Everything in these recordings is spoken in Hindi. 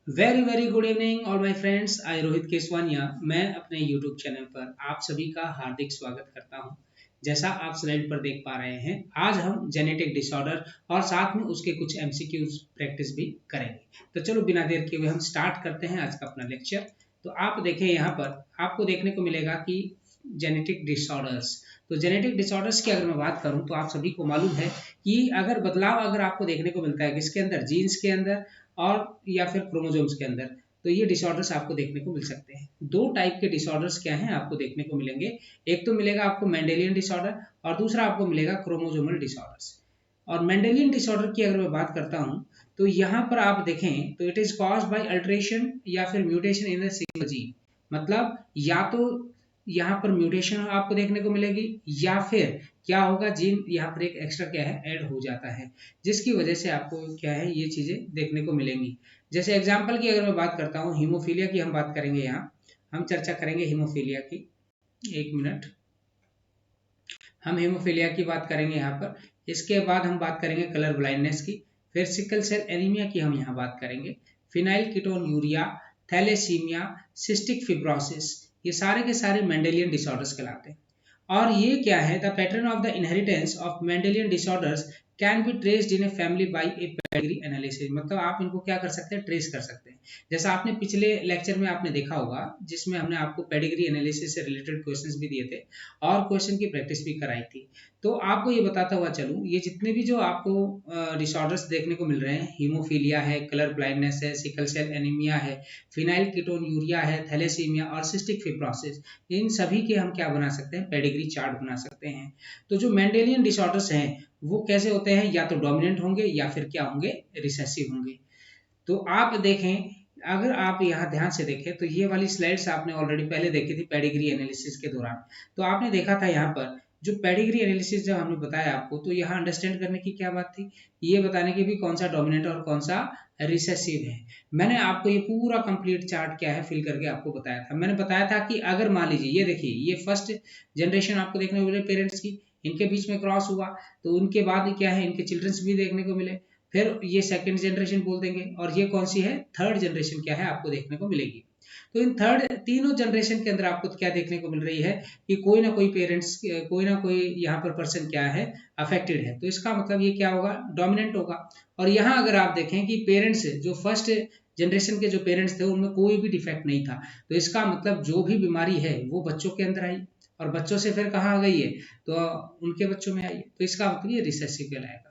Very very good evening all my friends. I Rohit Keswania मैं अपने यूट्यूब चैनल पर आप सभी का हार्दिक स्वागत करता हूं। जैसा आप स्लाइड पर देख पा रहे हैं, आज हम जेनेटिक डिसऑर्डर और साथ में उसके कुछ एमसीक्यूज प्रैक्टिस भी करेंगे। तो चलो बिना देर किए हुए हम स्टार्ट करते हैं आज का अपना लेक्चर। तो आप देखें, यहाँ पर आपको देखने को मिलेगा कि जेनेटिक डिसऑर्डर्स। तो जेनेटिक डिसऑर्डर्स की अगर मैं बात करूं तो आप सभी को मालूम है कि अगर बदलाव अगर आपको देखने को मिलता है किसके अंदर, जीन्स के अंदर और या फिर क्रोमोसोम्स के अंदर, तो ये डिसऑर्डर्स आपको देखने को मिल सकते हैं। दो टाइप के डिसऑर्डर्स क्या हैं आपको देखने को मिलेंगे। एक तो मिलेगा आपको मेंडेलियन डिसऑर्डर और दूसरा आपको मिलेगा क्रोमोसोमल डिसऑर्डर्स। और मेंडेलियन डिसऑर्डर की अगर मैं बात करता हूं तो यहाँ पर आप देखें तो it is caused by alteration या फिर mutation in the single gene. मतलब या तो यहाँ पर म्यूटेशन आपको देखने को मिलेगी या फिर क्या होगा, जीन यहाँ पर एक एक्स्ट्रा क्या है ऐड हो जाता है, जिसकी वजह से आपको क्या है ये चीजें देखने को मिलेंगी। जैसे एग्जाम्पल की अगर मैं बात करता हूँ, हीमोफीलिया की हम बात करेंगे। यहाँ हम चर्चा करेंगे हीमोफीलिया की। एक मिनट, हम हीमोफीलिया की बात करेंगे यहाँ पर। इसके बाद हम बात करेंगे कलर ब्लाइंडनेस की, फिर सिकल सेल एनीमिया की हम यहाँ बात करेंगे, phenylketonuria, thalassaemia, cystic fibrosis. ये सारे के सारे मेंडेलियन डिसऑर्डर्स कहलाते हैं। और ये क्या है, the pattern of the inheritance of Mendelian disorders can be traced in a family by a pedigree analysis. मतलब आप इनको क्या कर सकते हैं, ट्रेस कर सकते हैं। जैसा आपने पिछले लेक्चर में आपने देखा होगा जिसमें हमने आपको पेडिग्री एनालिसिस से रिलेटेड क्वेश्चंस भी दिए थे और क्वेश्चन की प्रैक्टिस भी कराई थी। तो आपको ये बताता हुआ चलूं, ये जितने भी जो आपको डिसऑर्डर्स देखने को मिल रहे हैं, हीमोफीलिया है, कलर ब्लाइंडनेस है, सिकल सेल एनीमिया है, फिनाइल कीटोन यूरिया है, थैलेसीमिया और सिस्टिक फिब्रोसिस, इन सभी के हम क्या बना सकते हैं, पेडिग्री चार्ट बना सकते हैं। तो जो मेंडेलियन डिसऑर्डर्स हैं वो कैसे होते हैं, या तो डोमिनेंट होंगे या फिर क्या होंगे, रिसेसिव होंगे। तो आप देखें, अगर आप यहाँ ध्यान से देखें तो ये वाली स्लाइड्स आपने ऑलरेडी पहले देखी थी पेडिग्री एनालिसिस के दौरान। तो आपने देखा था यहाँ पर जो पेडिग्री एनालिसिस जब हमने बताया आपको, तो यहाँ अंडरस्टैंड करने की क्या बात थी, ये बताने की भी कौन सा डोमिनेंट और कौन सा रिसेसिव है। मैंने आपको ये पूरा कंप्लीट चार्ट क्या है फिल करके आपको बताया था। मैंने बताया था कि अगर मान लीजिए ये देखिए, ये फर्स्ट जनरेशन आपको देखने को मिले पेरेंट्स की, इनके बीच में क्रॉस हुआ तो उनके बाद क्या है, इनके चिल्ड्रंस भी देखने को मिले, फिर ये सेकंड जनरेशन बोल देंगे, और ये कौन सी है, थर्ड जनरेशन क्या है आपको देखने को मिलेगी। तो इन थर्ड तीनों जनरेशन के अंदर आपको क्या देखने को मिल रही है कि कोई ना कोई पेरेंट्स, कोई ना कोई यहाँ पर पर्सन क्या है, अफेक्टेड है। तो इसका मतलब ये क्या होगा, डोमिनेंट होगा। और यहाँ अगर आप देखें कि पेरेंट्स जो फर्स्ट जनरेशन के जो पेरेंट्स थे उनमें कोई भी डिफेक्ट नहीं था, तो इसका मतलब जो भी बीमारी है वो बच्चों के अंदर आई और बच्चों से फिर कहाँ आ गई है, तो उनके बच्चों में आई है। तो इसका मतलब ये रिसेसिव कहलाएगा।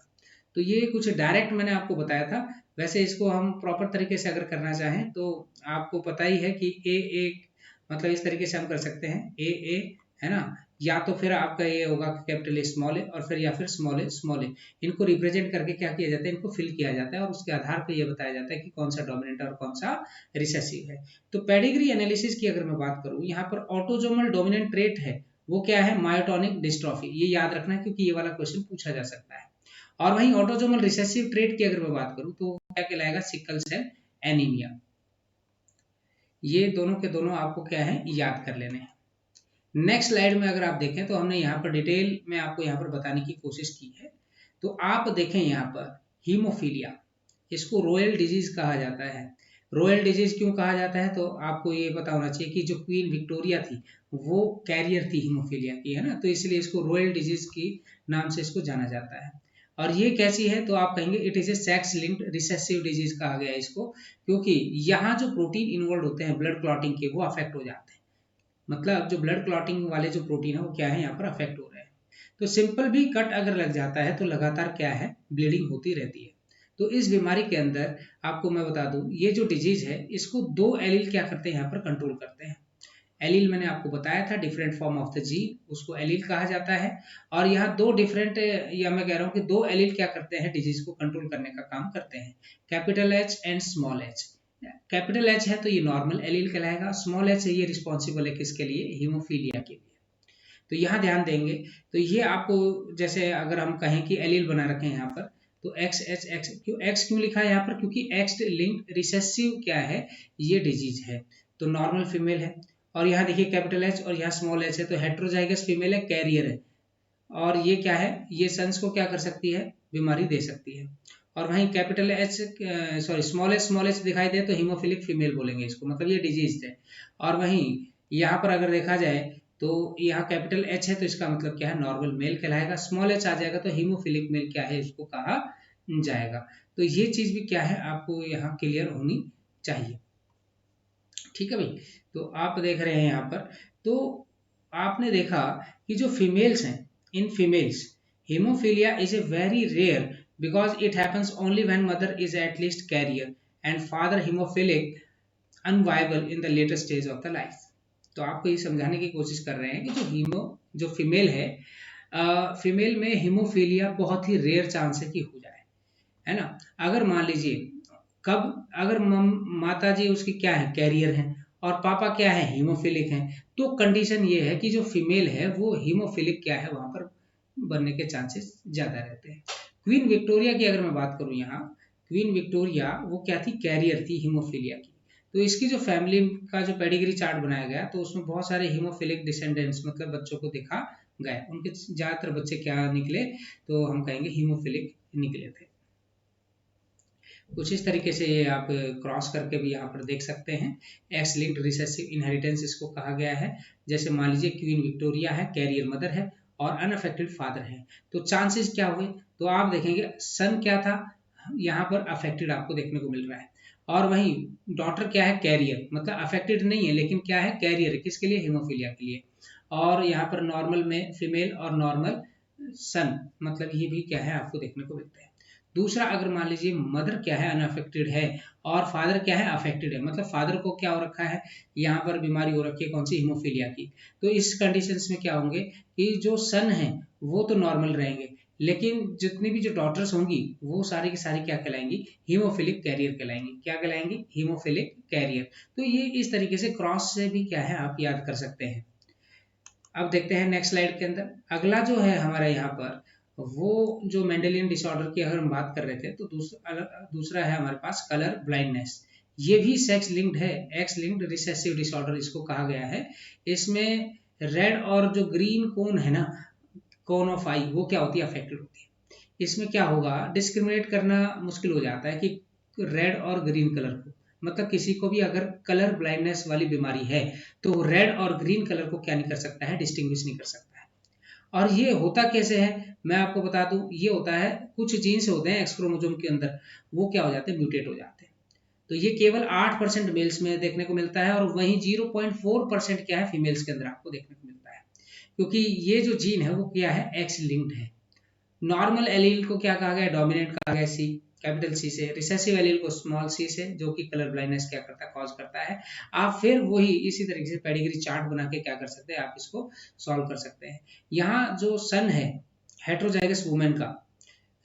तो ये कुछ डायरेक्ट मैंने आपको बताया था। वैसे इसको हम प्रॉपर तरीके से अगर करना चाहें तो आपको पता ही है कि ए मतलब इस तरीके से हम कर सकते हैं, ए है ना, या तो फिर आपका ये होगा कैपिटल ए स्मॉल ए और फिर या फिर स्मॉल ए। इनको रिप्रेजेंट करके क्या किया जाता है, इनको फिल किया जाता है और उसके आधार पर यह बताया जाता है कि कौन सा डोमिनेंट और कौन सा रिसेसिव है। तो पेडिग्री एनालिसिस की अगर मैं बात करूं, यहाँ पर ऑटोजोमल डोमिनेंट ट्रेट है वो क्या है, मायोटोनिक डिस्ट्रॉफी। ये याद रखना है क्योंकि ये वाला क्वेश्चन पूछा जा सकता है। और वहीं ऑटोजोमल रिसेसिव ट्रेट की अगर मैं बात करूं तो क्या कहलाएगा, सिकल सेल एनीमिया। ये दोनों के दोनों आपको क्या है, याद कर लेने हैं। नेक्स्ट स्लाइड में अगर आप देखें तो हमने यहाँ पर डिटेल में आपको यहाँ पर बताने की कोशिश की है। तो आप देखें यहाँ पर हीमोफीलिया, इसको रॉयल डिजीज कहा जाता है। रॉयल डिजीज क्यों कहा जाता है, तो आपको ये पता होना चाहिए कि जो क्वीन विक्टोरिया थी वो कैरियर थी हीमोफीलिया की, है ना, तो इसलिए इसको रॉयल डिजीज की नाम से इसको जाना जाता है। और ये कैसी है, तो आप कहेंगे it is a sex linked recessive disease कहा गया है इसको, क्योंकि यहाँ जो प्रोटीन इन्वॉल्व होते हैं ब्लड क्लॉटिंग के, वो अफेक्ट हो जाते हैं। मतलब जो ब्लड क्लॉटिंग वाले जो प्रोटीन है वो क्या है, यहाँ पर अफेक्ट हो रहे हैं। तो सिंपल भी कट अगर लग जाता है तो लगातार क्या है, ब्लीडिंग होती रहती है। तो इस बीमारी के अंदर आपको मैं बता दूं, ये जो डिजीज है इसको दो एलील क्या करते हैं, यहाँ पर कंट्रोल करते हैं। एलील मैंने आपको बताया था, different form of the gene, उसको एलील कहा जाता है। और यहाँ दो डिफरेंट, या मैं कह रहा हूँ कि दो एलील क्या करते हैं, डिजीज को कंट्रोल करने का काम करते हैं, capital H and small H. Capital H है तो ये नॉर्मल एलील कहलाएगा, स्मॉल एच है ये रिस्पॉन्सिबल है किसके लिए, हीमोफीलिया के लिए। तो यहाँ ध्यान देंगे तो ये आपको, जैसे अगर हम कहें कि एलील बना रखे हैं यहाँ पर, तो एक्स एच एक्स क्यों लिखा है यहाँ पर, क्योंकि एक्स लिंक्ड रिसेसिव क्या है, ये डिजीज है। तो नॉर्मल फीमेल है। और यहाँ देखिए कैपिटल एच और यहाँ स्मॉल एच है, तो हेट्रोजाइगस फीमेल है, कैरियर है। और ये क्या है, ये सन्स को क्या कर सकती है, बीमारी दे सकती है। और वहीं capital H sorry small H दिखाई दे तो हीमोफिलिक फीमेल बोलेंगे इसको, मतलब ये डिजीज है। और वहीं यहाँ पर अगर देखा जाए तो यहाँ कैपिटल एच है तो इसका मतलब क्या है, नॉर्मल मेल कहलाएगा। स्मॉल एच आ जाएगा तो हीमोफिलिक मेल क्या है, इसको कहा जाएगा। तो ये चीज भी क्या है आपको यहाँ क्लियर होनी चाहिए, ठीक है भाई। तो आप देख रहे हैं यहाँ पर, तो आपने देखा कि जो फीमेल्स हैं, इन females haemophilia is a very rare because it happens only when mother is at least carrier and father haemophilic unviable in the later stage of the life. तो आपको ये समझाने की कोशिश कर रहे हैं कि जो फीमेल है, फीमेल में हीमोफीलिया बहुत ही रेयर चांस है कि हो जाए, है ना। अगर मान लीजिए कब, अगर माता जी उसकी क्या है, कैरियर हैं, और पापा क्या है, हीमोफिलिक हैं, तो कंडीशन ये है कि जो फीमेल है वो हीमोफिलिक क्या है, वहां पर बनने के चांसेस ज्यादा रहते हैं। क्वीन विक्टोरिया की अगर मैं बात करूं, यहाँ क्वीन विक्टोरिया वो क्या थी, कैरियर थी हीमोफीलिया की। तो इसकी जो फैमिली का जो पेडिग्री चार्ट बनाया गया तो उसमें बहुत सारे हीमोफिलिक डिसेंडेंट्स मतलब बच्चों को देखा गया, उनके ज्यादातर बच्चे क्या निकले, तो हम कहेंगे हीमोफिलिक निकले थे। कुछ इस तरीके से ये आप क्रॉस करके भी यहाँ पर देख सकते हैं। एक्स लिंक्ड रिसेसिव इनहेरिटेंस इसको कहा गया है। जैसे मान लीजिए क्वीन विक्टोरिया है, कैरियर मदर है और अनअफेक्टेड फादर है, तो चांसेस क्या हुए, तो आप देखेंगे सन क्या था, यहाँ पर अफेक्टेड आपको देखने को मिल रहा है। और वहीं डॉटर क्या है, कैरियर, मतलब अफेक्टेड नहीं है लेकिन क्या है, कैरियर, किसके लिए, हीमोफीलिया के लिए। और यहाँ पर नॉर्मल में फीमेल और नॉर्मल सन, मतलब ये भी क्या है आपको देखने को मिलता है। दूसरा, अगर मान लीजिए मदर क्या है, अनअफेक्टेड है और फादर क्या है, अफेक्टेड है, मतलब फादर को क्या हो रखा है, यहाँ पर बीमारी हो रखी है, कौन सी, हीमोफीलिया की। तो इस कंडीशंस में क्या होंगे कि जो सन है वो तो नॉर्मल रहेंगे, लेकिन जितनी भी जो डॉटर्स होंगी वो सारी की सारी क्या कहलाएंगी, हीमोफिलिक कैरियर कहलाएंगी। क्या कहलाएंगी, हीमोफिलिक कैरियर। तो ये इस तरीके से क्रॉस से भी क्या है आप याद कर सकते हैं। अब देखते हैं नेक्स्ट स्लाइड के अंदर, अगला जो है हमारा यहाँ पर, वो जो मेंडेलियन डिसऑर्डर की अगर हम बात कर रहे थे तो दूसरा है हमारे पास कलर ब्लाइंडनेस। ये भी सेक्स लिंक्ड है, एक्स लिंक्ड रिसेसिव डिसऑर्डर इसको कहा गया है। इसमें रेड और जो ग्रीन कोन है ना, कोन ऑफ आई, वो क्या होती है, अफेक्टेड होती है। इसमें क्या होगा, डिस्क्रिमिनेट करना मुश्किल हो जाता है कि रेड और ग्रीन कलर को, मतलब किसी को भी अगर कलर ब्लाइंडनेस वाली बीमारी है तो रेड और ग्रीन कलर को क्या नहीं कर सकता है, डिस्टिंग्विश नहीं कर सकता है। और ये होता कैसे है, मैं आपको बता दूं, ये होता है कुछ जीन्स होते हैं एक्स क्रोमोसोम के अंदर, वो क्या हो जाते हैं, म्यूटेट हो जाते हैं। तो ये केवल 8% मेल्स में देखने को मिलता है और वहीं 0.4% क्या है, फीमेल्स के अंदर आपको देखने को मिलता है, क्योंकि ये जो जीन है वो क्या है, एक्स लिंक्ड है। नॉर्मल एलील को क्या कहा गया, डोमिनेंट कहा गया, सी, कैपिटल सी से। रिसेसिव एलील को स्मॉल सी से, जो कि कलर ब्लाइंडनेस क्या करता है, कॉज करता है। आप फिर वही इसी तरीके से पेडिग्री चार्ट बना के क्या कर सकते हैं, आप इसको सॉल्व कर सकते हैं। यहाँ जो सन है हेट्रोजाइगस वुमेन का,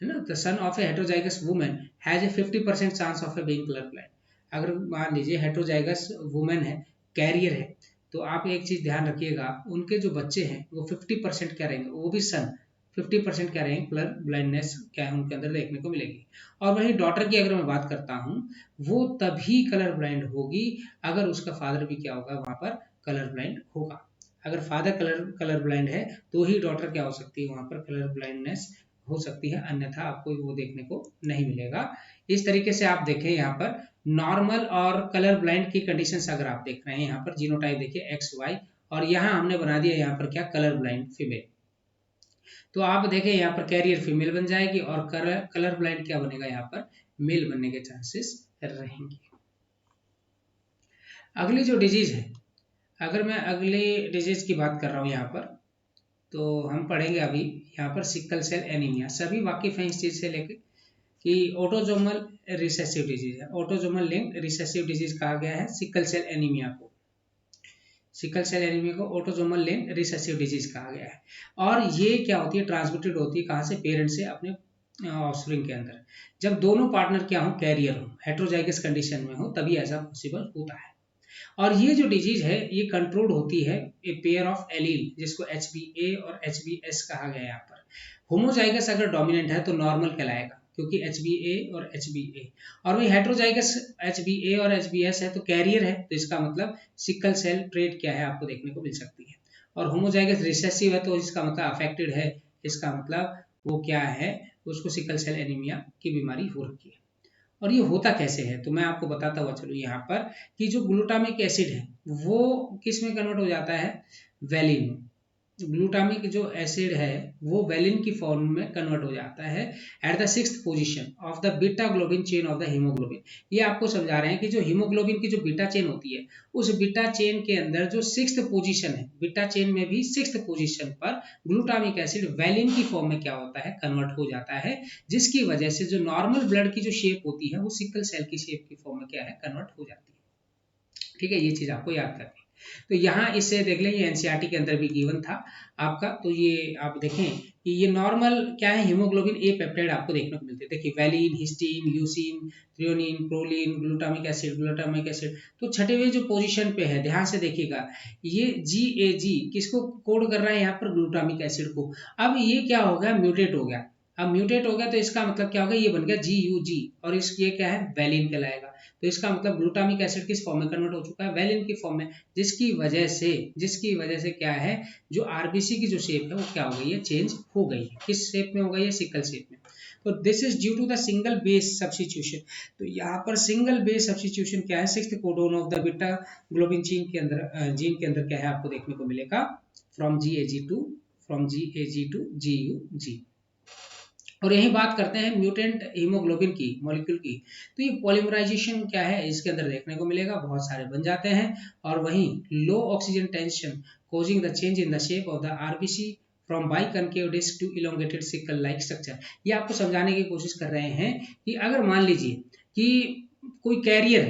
है ना, the son of A heterozygous women has a 50% chance of a being colour blind. अगर मान लीजिए हेट्रोजाइगस वुमेन है, कैरियर है, तो आप एक चीज ध्यान रखिएगा, उनके जो बच्चे हैं वो 50% क्या रहेंगे, वो भी सन 50% क्या रहेंगे, कलर ब्लाइंडनेस क्या है उनके अंदर देखने को मिलेगी। और वही डॉटर की अगर मैं बात करता हूँ, वो तभी कलर ब्लाइंड होगी अगर उसका फादर भी क्या होगा, वहां पर कलर ब्लाइंड होगा। अगर फादर कलर ब्लाइंड है तो ही डॉटर क्या हो सकती है, वहां पर कलर ब्लाइंडनेस हो सकती है, अन्यथा आपको वो देखने को नहीं मिलेगा। इस तरीके से आप देखें यहाँ पर नॉर्मल और कलर ब्लाइंड की कंडीशंस अगर आप देख रहे हैं, यहाँ पर जीनोटाइप देखिए एक्स वाई, और यहाँ हमने बना दिया यहाँ पर क्या, कलर ब्लाइंड फीमेल। तो आप देखें यहाँ पर कैरियर फीमेल बन जाएगी और कलर ब्लाइंड क्या बनेगा, यहाँ पर मेल बनने के चांसेस रहेंगे। अगली जो डिजीज है, अगर मैं अगली डिजीज की बात कर रहा हूँ यहाँ पर, तो हम पढ़ेंगे अभी यहाँ पर सिकल सेल एनीमिया। सभी वाकिफ हैं इस चीज से लेके कि ऑटोजोमल रिसेसिव डिजीज है, ऑटोजोमल लिंक्ड रिसेसिव डिजीज कहा गया है सिकल सेल एनीमिया को। सिकल सेल एनीमिया को ऑटोजोमल लिंक्ड रिसेसिव डिजीज कहा गया है। और ये क्या होती है, ट्रांसमिटेड होती है कहाँ से, पेरेंट से अपने ऑफस्प्रिंग के अंदर। जब दोनों पार्टनर क्या हो, कैरियर हो, हेट्रोजाइगस कंडीशन में हो, तभी ऐसा पॉसिबल होता है। और ये जो डिजीज है ये कंट्रोल्ड होती है ए पेयर ऑफ एलील, जिसको HBA और HBS कहा गया है यहाँ पर। होमोजाइगस अगर डोमिनेंट है तो नॉर्मल कहलाएगा, क्योंकि HBA और HBA, और वही हेट्रोजाइगस HBA और HBS है तो कैरियर है, तो इसका मतलब सिकल सेल ट्रेट क्या है आपको देखने को मिल सकती है। और होमोजाइगस रिसेसिव है तो इसका मतलब अफेक्टेड है, इसका मतलब वो क्या है, उसको सिकल सेल एनीमिया की बीमारी हो रखी है। और ये होता कैसे है, तो मैं आपको बताता हुआ चलूँ यहाँ पर कि जो ग्लूटामिक एसिड है वो किस में कन्वर्ट हो जाता है, वैलिन में। ग्लूटामिक जो एसिड है वो वैलिन की फॉर्म में कन्वर्ट हो जाता है eight the 6th position of the beta globin chain of the haemoglobin. ये आपको समझा रहे हैं कि जो हीमोग्लोबिन की जो बीटा चेन होती है, उस बीटा चेन के अंदर जो 6th पोजीशन है, बीटा चेन में भी 6th पोजीशन पर ग्लूटामिक एसिड वैलिन की फॉर्म में क्या होता है, कन्वर्ट हो जाता है, जिसकी वजह से जो नॉर्मल ब्लड की जो शेप होती है वो सिकल सेल की शेप की फॉर्म में क्या है, कन्वर्ट हो जाती है। ठीक है, ये चीज आपको याद करनी है। तो यहाँ इससे देख लें, ये एनसीईआरटी के अंदर भी गिवन था आपका, तो ये आप देखें कि ये नॉर्मल क्या है, हीमोग्लोबिन ए पेप्टाइड आपको देखने को मिलते हैं। देखिए valine, histidine, leucine, threonine, proline, glutamic acid. तो छठे हुए जो पोजीशन पे है, ध्यान से देखिएगा, ये GAG किसको कोड कर रहा है यहाँ पर, ग्लूटामिक एसिड को। अब ये क्या हो गया, म्यूटेट हो गया। अब म्यूटेट हो गया तो इसका मतलब क्या होगा, ये बन गया GUG, और ये क्या है, वैलिन कहलाएगा। तो इसका मतलब ग्लूटामिक एसिड किस फॉर्म में कन्वर्ट हो चुका है, वैलिन की फॉर्म में, जिसकी वजह से क्या है, जो आरबीसी की जो शेप है वो क्या हो गई है, चेंज हो गई है। किस शेप में हो गई है, सिकल शेप में। तो this is due to the single base substitution. तो यहाँ पर सिंगल बेस सब्स्टिट्यूशन क्या है, 6th codon of the beta globin gene के अंदर क्या है, आपको देखने को मिलेगा, फ्रॉम GAG टू GUG। और यही बात करते हैं म्यूटेंट हीमोग्लोबिन की मॉलिक्यूल की, तो ये पॉलीमराइजेशन क्या है, इसके अंदर देखने को मिलेगा, बहुत सारे बन जाते हैं। और वहीं low oxygen tension causing the change in the shape of the RBC from biconcave disc to elongated sickle like structure। ये आपको समझाने की कोशिश कर रहे हैं कि अगर मान लीजिए कि कोई कैरियर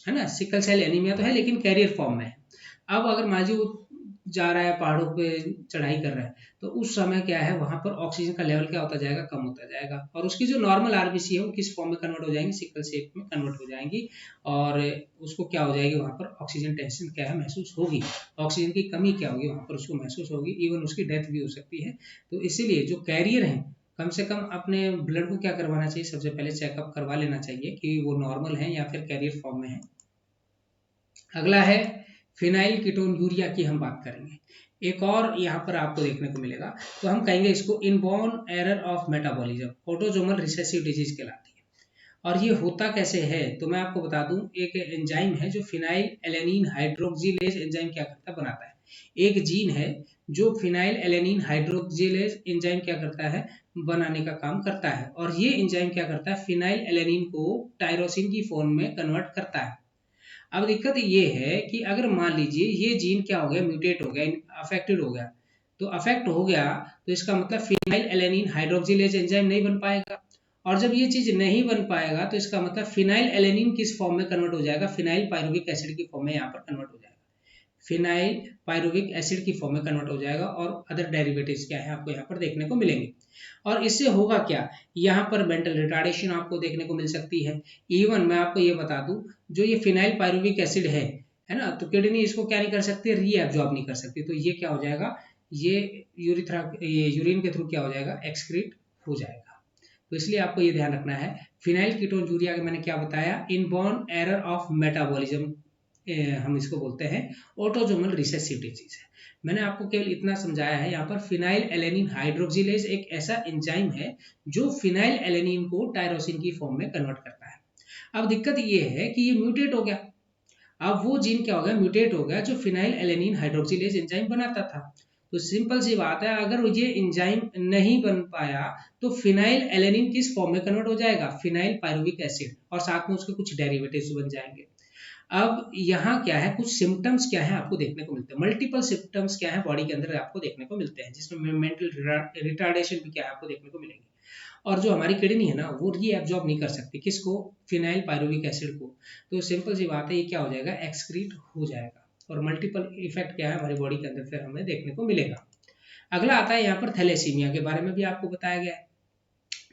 है ना, सिकल सेल एनीमिया तो है लेकिन कैरियर फॉर्म में है। अब अगर मान लीजिए वो जा रहा है, पहाड़ों पे चढ़ाई कर रहा है, तो उस समय क्या है, वहां पर ऑक्सीजन का लेवल क्या होता जाएगा, कम होता जाएगा, और उसकी जो नॉर्मल आरबीसी है वो किस फॉर्म में कन्वर्ट हो जाएंगी, सिकल शेप में कन्वर्ट हो जाएंगी, और उसको क्या हो जाएगी, वहां पर ऑक्सीजन टेंशन क्या है, महसूस होगी, ऑक्सीजन की कमी क्या होगी वहां पर उसको महसूस होगी, इवन उसकी डेथ भी हो सकती है। तो इसीलिए जो कैरियर है, कम से कम अपने ब्लड को क्या करवाना चाहिए, सबसे पहले चेकअप करवा लेना चाहिए कि वो नॉर्मल है या फिर कैरियर फॉर्म में है। अगला है फिनाइल कीटोन यूरिया की हम बात करेंगे। एक और यहाँ पर आपको देखने को मिलेगा, तो हम कहेंगे इसको inborn error of metabolism, autosomal recessive disease कहलाती है। और ये होता कैसे है, तो मैं आपको बता दूं, एक एंजाइम है जो फिनाइल एलेनिन हाइड्रोक्सिलेज एंजाइम क्या करता है, बनाता है। एक जीन है जो फिनाइल एलेनिन हाइड्रोक्सिलेज एंजाइम क्या करता है, बनाने का काम करता है, और ये एंजाइम क्या करता है, फिनाइल एलेनिन को टायरोसिन की फॉर्म में कन्वर्ट करता है। अब दिक्कत ये है कि अगर मान लीजिए ये जीन क्या हो गया, म्यूटेट हो गया, अफेक्टेड हो गया, तो अफेक्ट हो गया तो इसका मतलब फिनाइल एलेनिन हाइड्रोक्सिलेज एंजाइम नहीं बन पाएगा, और जब ये चीज नहीं बन पाएगा तो इसका मतलब फिनाइल एलेनिन किस फॉर्म में कन्वर्ट हो जाएगा, फिनाइल पायरुविक एसिड की फॉर्म में यहाँ पर कन्वर्ट हो जाएगा, फिनाइल पायरुविक एसिड की फॉर्म में कन्वर्ट हो जाएगा, और अदर डेरिवेटिव्स क्या है आपको यहाँ पर देखने को मिलेंगे। और इससे होगा क्या, यहाँ पर मेंटल रिटार्डेशन आपको देखने को मिल सकती है। इवन मैं आपको ये बता दूं, जो ये फिनाइल पायरुविक एसिड है ना, तो किडनी इसको क्या नहीं कर सकती, रीएब्जॉर्ब नहीं कर सकती, तो ये क्या हो जाएगा, ये यूरिन के थ्रू क्या हो जाएगा, एक्सक्रीट हो जाएगा। तो इसलिए आपको ये ध्यान रखना है, फिनाइल कीटोन यूरिया का मैंने क्या बताया, इनबॉर्न एरर ऑफ मेटाबॉलिज्म हम इसको बोलते हैं, ऑटोसोमल रिसेसिव डिजीज है। मैंने आपको केवल इतना समझाया है, यहाँ पर फिनाइल एलेनिन हाइड्रोक्सिलेज एक ऐसा एंजाइम है जो फिनाइल एलेनिन को टायरोसिन की फॉर्म में कन्वर्ट करता है। अब दिक्कत ये है कि ये म्यूटेट हो गया, अब वो जीन क्या हो गया, म्यूटेट हो गया, जो फिनाइल एलेनिन हाइड्रोक्सिलेज एंजाइम बनाता था। तो सिंपल सी बात है, अगर ये एंजाइम नहीं बन पाया तो फिनाइल एलेनिन किस फॉर्म में कन्वर्ट हो जाएगा, फिनाइल पायरुविक एसिड, और साथ में उसके कुछ डेरिवेटिव्स बन जाएंगे। अब यहाँ क्या है, कुछ सिम्टम्स क्या है आपको देखने को मिलते हैं, मल्टीपल सिम्टम्स क्या है बॉडी के अंदर आपको देखने को मिलते हैं, जिसमें मेंटल रिटार्डेशन भी क्या है आपको देखने को मिलेंगे। और जो हमारी किडनी है ना, वो रीएब्जॉर्ब नहीं कर सकती किसको, फिनाइल पायरुविक एसिड को, तो सिंपल सी बात है, ये क्या हो जाएगा, एक्सक्रीट हो जाएगा, और मल्टीपल इफेक्ट क्या है हमारी बॉडी के अंदर फिर हमें देखने को मिलेगा। अगला आता है यहाँ पर थैलेसीमिया के बारे में भी आपको बताया गया है।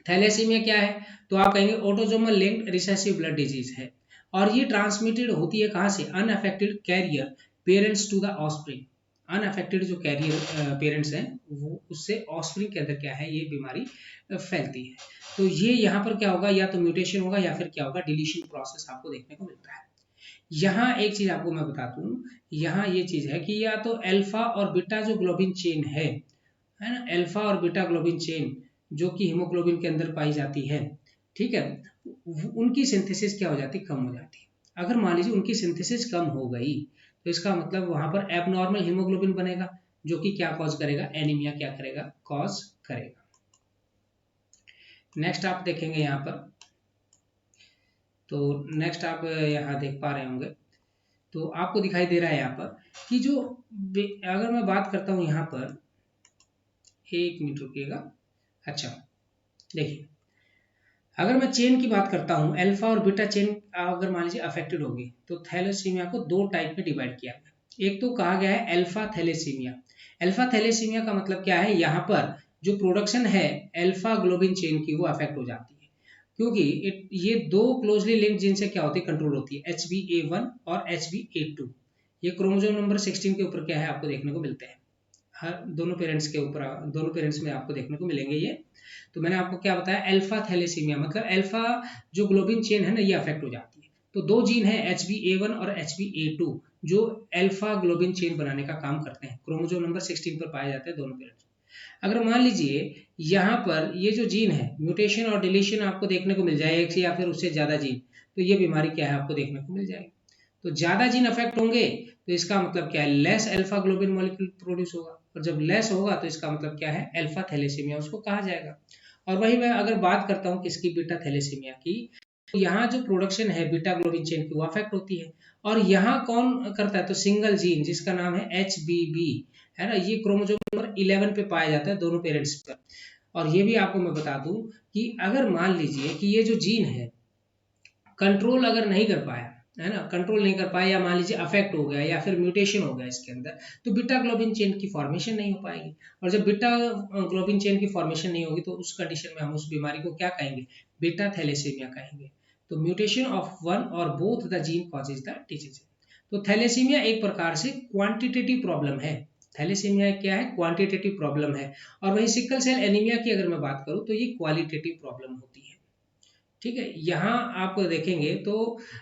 थैलेसीमिया क्या है, तो आप कहेंगे autosomal linked recessive blood disease है, और ये ट्रांसमिटेड होती है कहाँ से, unaffected carrier parents to the offspring. Unaffected जो कैरियर पेरेंट्स हैं वो उससे ऑफस्प्रिंग के अंदर क्या है, ये बीमारी फैलती है। तो ये यहाँ पर क्या होगा, या तो म्यूटेशन होगा या फिर क्या होगा, डिलीशन प्रोसेस आपको देखने को मिलता है। यहाँ एक चीज आपको मैं बता दूं, यहाँ ये चीज है कि या तो अल्फा और बीटा जो ग्लोबिन चेन है ना, अल्फा और बीटा ग्लोबिन चेन जो कि हीमोग्लोबिन के अंदर पाई जाती है, ठीक है, उनकी सिंथेसिस क्या हो जाती है, कम हो जाती है। अगर मान लीजिए उनकी सिंथेसिस कम हो गई तो इसका मतलब वहां पर एबनॉर्मल हीमोग्लोबिन बनेगा, जो कि क्या कॉज करेगा, एनीमिया क्या करेगा, कॉज करेगा। नेक्स्ट आप देखेंगे यहाँ पर, तो नेक्स्ट आप यहाँ देख पा रहे होंगे, तो आपको दिखाई दे रहा है यहाँ पर कि जो, अगर मैं बात करता हूँ यहाँ पर, एक मिनट रुकिएगा। अच्छा देखिए, अगर मैं चेन की बात करता हूँ, अल्फा और बीटा चेन अगर मान लीजिए अफेक्टेड होगी तो थैलेसीमिया को दो टाइप में डिवाइड किया गया। एक तो कहा गया है अल्फा थैलेसीमिया। अल्फा थैलेसीमिया का मतलब क्या है, यहाँ पर जो प्रोडक्शन है अल्फा ग्लोबिन चेन की वो अफेक्ट हो जाती है, क्योंकि ये दो क्लोजली लिंक्ड जीन से क्या होती है, कंट्रोल होती है, HbA1 और HbA2। ये क्रोमोसोम नंबर 16 के ऊपर क्या है आपको देखने को मिलते हैं, हर दोनों पेरेंट्स के ऊपर, दोनों पेरेंट्स में आपको देखने को मिलेंगे ये। तो मैंने आपको क्या बताया, अल्फा थैलेसीमिया मतलब अल्फा जो ग्लोबिन चेन है ना ये अफेक्ट हो जाती है। तो दो जीन है HbA1 और HbA2 जो अल्फा ग्लोबिन चेन बनाने का काम करते हैं, क्रोमोसोम नंबर 16 पर पाए जाते हैं दोनों पेरेंट्स। अगर मान लीजिए यहाँ पर ये जो जीन है, म्यूटेशन और डिलीशन आपको देखने को मिल जाए एक से या फिर उससे ज्यादा जीन, तो ये बीमारी क्या है आपको देखने को मिल जाएगी। तो ज्यादा जीन अफेक्ट होंगे तो इसका मतलब क्या है, less alpha globin molecule produce होगा, और जब लेस होगा तो इसका मतलब क्या है, अल्फा थैलेसीमिया उसको कहा जाएगा। और वही मैं अगर बात करता हूँ किसकी, बीटा थैलेसीमिया की, तो यहाँ जो प्रोडक्शन है बीटा ग्लोबिन चेन की वो अफेक्ट होती है। और यहाँ कौन करता है, तो सिंगल जीन जिसका नाम है HBB, है ना, ये क्रोमोसोम नंबर 11 पे पाया जाता है दोनों पेरेंट्स पर। और ये भी आपको मैं बता दूं कि अगर मान लीजिए कि ये जो जीन है कंट्रोल अगर नहीं कर पाया, है ना, कंट्रोल नहीं कर पाया या मान लीजिए अफेक्ट हो गया या फिर म्यूटेशन हो गया इसके अंदर, तो बीटा ग्लोबिन चेन की फॉर्मेशन नहीं हो पाएगी। और जब बीटा ग्लोबिन चेन की फॉर्मेशन नहीं होगी तो उस कंडीशन में हम उस बीमारी को क्या कहेंगे, बीटा थैलेसीमिया कहेंगे। तो म्यूटेशन ऑफ वन और both the gene causes the disease. तो थैलेसीमिया एक प्रकार से क्वांटिटेटिव प्रॉब्लम है, थैलेसीमिया क्या है, क्वांटिटेटिव प्रॉब्लम है। और वही सिकल सेल एनीमिया की अगर मैं बात करूं तो ये क्वालिटेटिव प्रॉब्लम होती है, ठीक है। यहाँ आप देखेंगे तो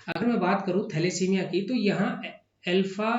अगर मैं बात करूं थैलेसीमिया की, तो यहाँ अल्फा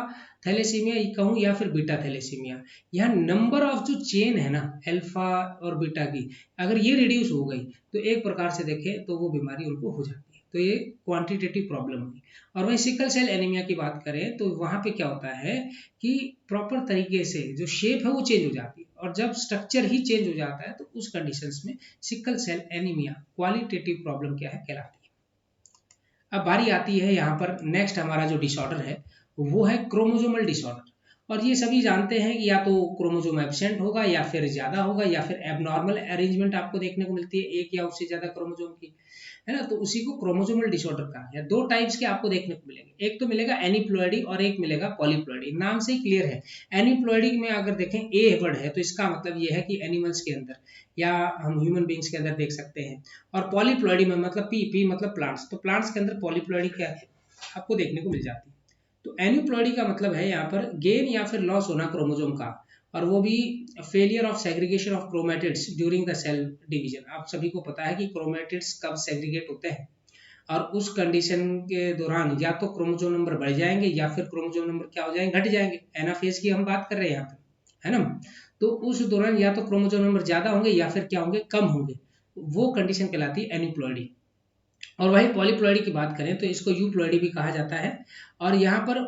थैलेसीमिया कहूँ या फिर बीटा थैलेसीमिया, यहाँ नंबर ऑफ जो चेन है ना अल्फा और बीटा की, अगर ये रिड्यूस हो गई तो एक प्रकार से देखें तो वो बीमारी उनको हो जाती है। तो ये क्वांटिटेटिव प्रॉब्लम हुई। और वही सिकल सेल एनीमिया की बात करें तो वहां पे क्या होता है कि प्रॉपर तरीके से जो शेप है वो चेंज हो जाती है, और जब स्ट्रक्चर ही चेंज हो जाता है तो उस कंडीशंस में sickle cell anaemia qualitative problem क्या है, कहलाती है। अब बारी आती है यहाँ पर नेक्स्ट हमारा जो डिसऑर्डर है वो है क्रोमोजोमल डिसऑर्डर। और ये सभी जानते हैं कि या तो क्रोमोजोम एब्सेंट होगा या फिर ज्यादा होगा या फिर एबनॉर्मल अरेंजमेंट आपको देखने को मिलती है एक या उससे ज्यादा क्रोमोजोम की, है ना, तो उसी को क्रोमोजोमल डिसऑर्डर कहा है। दो टाइप्स के आपको देखने को मिलेंगे, एक तो मिलेगा एनीप्लॉइडी और एक मिलेगा पॉलीप्लॉइडी। नाम से ही क्लियर है, एनीप्लॉइडी में अगर देखें ए वर्ड है तो इसका मतलब ये है कि एनिमल्स के अंदर या हम ह्यूमन बींग्स के अंदर देख सकते हैं। और पॉलीप्लॉइडी में मतलब पी मतलब प्लांट्स, तो प्लांट्स के अंदर पॉलीप्लॉइडी क्या है आपको देखने को मिल जाती है। तो एनीप्लॉइडी का मतलब है यहाँ पर गेन या फिर लॉस होना क्रोमोजोम का, और वो भी failure of segregation of chromatids during the cell division. आप सभी को पता है कि क्रोमैटिड्स कब सेग्रीगेट होते हैं, और उस कंडीशन के दौरान या तो क्रोमोजोम नंबर बढ़ जाएंगे या फिर क्रोमोजोम नंबर क्या हो जाएंगे, घट जाएंगे। एनाफेज की हम बात कर रहे हैं यहाँ पे, है ना। तो उस दौरान या तो क्रोमोजोम नंबर ज्यादा होंगे या फिर क्या होंगे, कम होंगे, वो कंडीशन कहलाती है एनीप्लॉइडी। और वही पॉलीप्लॉइडी की बात करें तो इसको यूप्लॉइडी भी कहा जाता है। और यहाँ पर